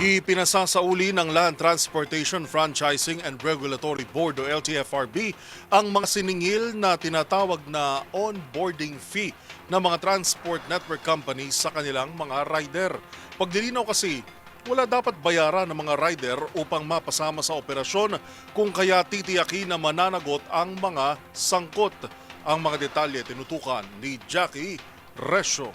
Ipinasasauli ng Land Transportation Franchising and Regulatory Board o LTFRB ang mga siningil na tinatawag na onboarding fee ng mga transport network companies sa kanilang mga rider. Pagdilinaw kasi, wala dapat bayaran ng mga rider upang mapasama sa operasyon kung kaya titiyakin na mananagot ang mga sangkot. Ang mga detalye tinutukan ni Jackie Resyo.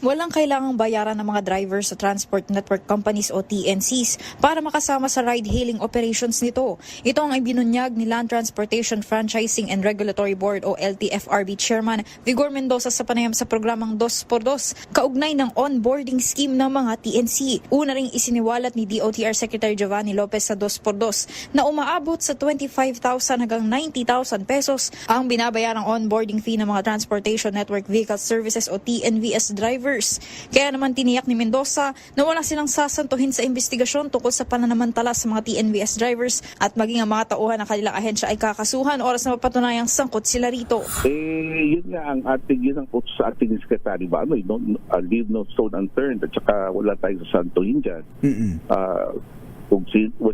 Walang kailangang bayaran ng mga drivers sa Transport Network Companies o TNCs para makasama sa ride-hailing operations nito. Ito ang ibinunyag ni Land Transportation Franchising and Regulatory Board o LTFRB Chairman Vigor Mendoza sa panayam sa programang 2x2 kaugnay ng onboarding scheme ng mga TNC. Una ring isiniwalat ni DOTR Secretary Giovanni Lopez sa 2x2 na umaabot sa 25,000 hanggang 90,000 pesos ang binabayarang onboarding fee ng mga Transportation Network Vehicle Services o TNVS drivers. Kaya naman tiniyak ni Mendoza na wala silang sasantuhin sa investigasyon tungkol sa pananamantala sa mga TNVS drivers at maging ang mga tauhan ng kanilang ahensya ay kakasuhan oras na mapatunayang sangkot sila rito. Yun nga ang yun ang utos sa ating secretary ba, leave no stone unturned at saka wala tayong sasantuhin dyan. Kung sino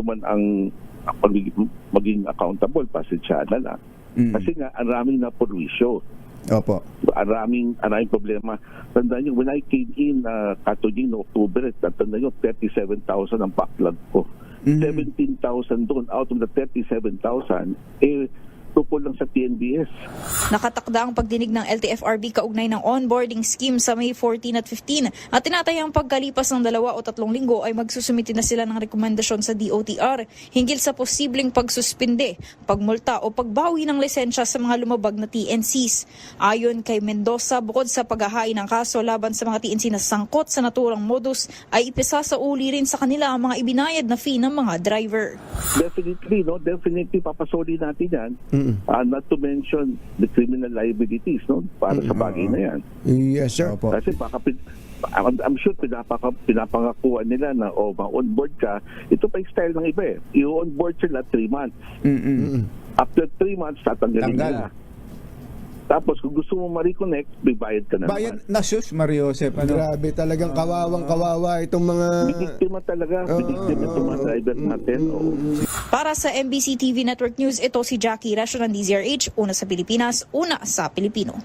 man ang maging accountable, pasensya na lang. Kasi nga, ang raming na perwisyo. Opo. Araming problema. Tandaan nyo, when I came in Katunying no October, tandaan nyo, 37,000 ang backlog ko. 17,000 doon out of the 37,000, tukol lang sa TNVS. Nakatakda ang pagdinig ng LTFRB kaugnay ng onboarding scheme sa May 14 at 15 at tinatayang pagkalipas ng 2 o 3 linggo ay magsusumiti na sila ng rekomendasyon sa DOTR hinggil sa posibleng pagsuspinde, pagmulta o pagbawi ng lisensya sa mga lumabag na TNCs. Ayon kay Mendoza, bukod sa paghahain ng kaso laban sa mga TNC na sangkot sa naturang modus, ay ipisasauli rin sa kanila ang mga ibinayad na fee ng mga driver. Definitely papasoli natin yan. Not to mention the criminal liabilities para sa bagay na yan. Yes, sir. Opo. Kasi baka I'm sure pinapangakuan nila na ma-onboard ka. Ito pa yung style ng iba eh. I-onboard sila 3 months. After 3 months, tatanggalin nila. Tapos kung gusto mo ma-reconnect, bayad ka na Bayad naman. na sus, Mario Joseph. Grabe, talagang kawawang-kawawa itong mga... Biktima talaga. Biktima itong mga driver natin. Para sa MBC TV Network News, ito si Jackie Resyo ng DZRH, una sa Pilipinas, una sa Pilipino.